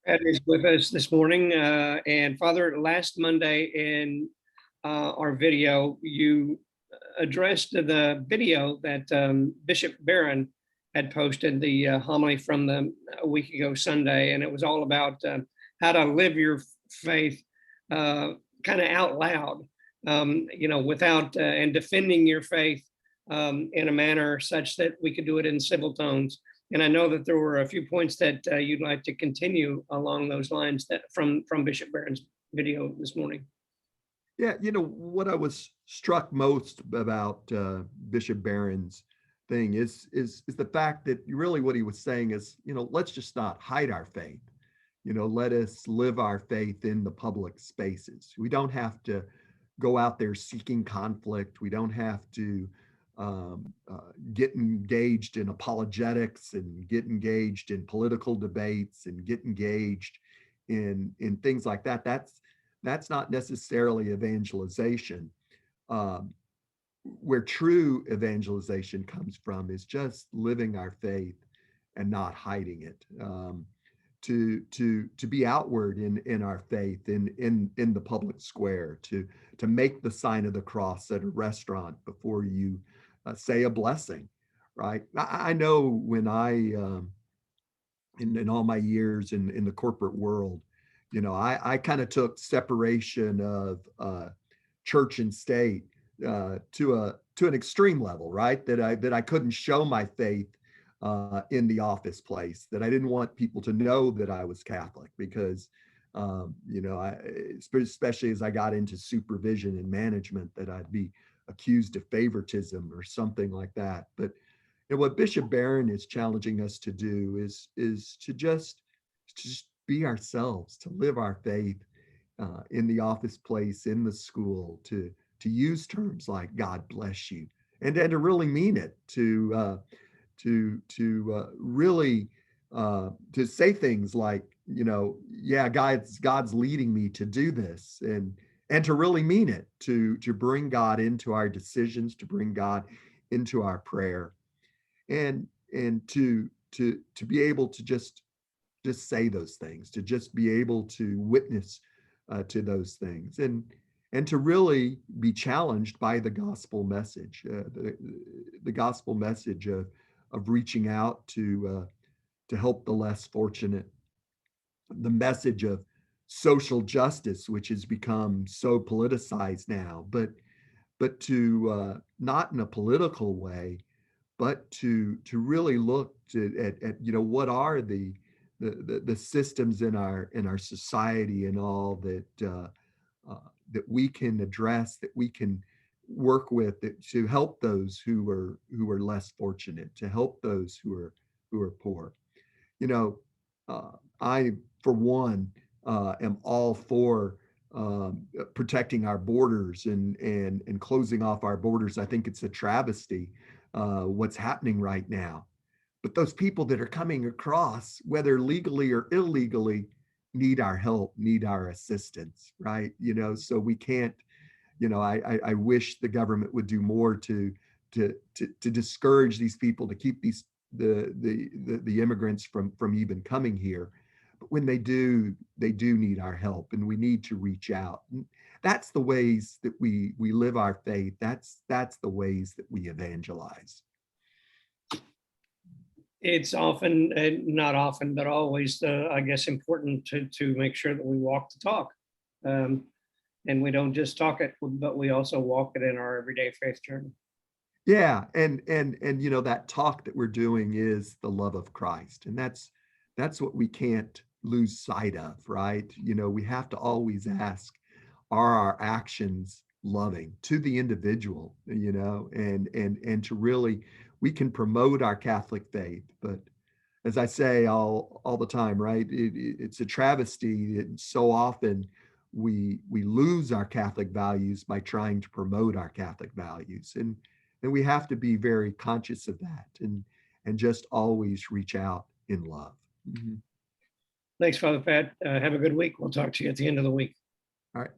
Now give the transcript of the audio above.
Ed is with us this morning. And Father, last Monday in our video, you addressed the video that Bishop Barron had posted, the homily from a week ago Sunday, and it was all about how to live your faith kind of out loud, without and defending your faith in a manner such that we could do it in civil tones. And I know that there were a few points that you'd like to continue along those lines that from Bishop Barron's video this morning. Yeah, what I was struck most about Bishop Barron's thing is the fact that really what he was saying is, let's just not hide our faith. Let us live our faith in the public spaces. We don't have to go out there seeking conflict. We don't have to get engaged in apologetics and get engaged in political debates and get engaged in things like that. That's not necessarily evangelization. Where true evangelization comes from is just living our faith and not hiding it. To be outward in our faith in the public square, to make the sign of the cross at a restaurant before you say a blessing, right? I know when in all my years in the corporate world, I kind of took separation of church and state to an extreme level, right? That I couldn't show my faith in the office place, that I didn't want people to know that I was Catholic because, especially as I got into supervision and management, that I'd be accused of favoritism or something like that. But what Bishop Barron is challenging us to do is to just be ourselves, to live our faith in the office place, in the school, to use terms like "God bless you" and to really mean it, to really to say things like, yeah, God's leading me to do this, and to really mean it, to bring God into our decisions, to bring God into our prayer, and to be able to just say those things, to just be able to witness to those things, and to really be challenged by the gospel message, the gospel message of reaching out to help the less fortunate, the message of social justice, which has become so politicized now, but to not in a political way, but to really look at what are the systems in our society and all that we can address, that we can work with, to help those who are less fortunate, to help those who are poor. I, for one, am all for protecting our borders and closing off our borders. I think it's a travesty what's happening right now. But those people that are coming across, whether legally or illegally, need our help, need our assistance, right? So we can't, I wish the government would do more to discourage these people, to keep the immigrants from even coming here. But when they do need our help, and we need to reach out. And that's the ways that we live our faith. That's the ways that we evangelize. It's often, not often, but always, I guess, important to make sure that we walk the talk. And we don't just talk it, but we also walk it in our everyday faith journey. Yeah, and that talk that we're doing is the love of Christ, and that's what we can't lose sight of, right? We have to always ask, are our actions loving to the individual? And to really, we can promote our Catholic faith, but as I say all the time, right? It's a travesty that so often we lose our Catholic values by trying to promote our Catholic values, and we have to be very conscious of that, and just always reach out in love. Mm-hmm. Thanks, Father Pat. Have a good week. We'll talk to you at the end of the week. All right.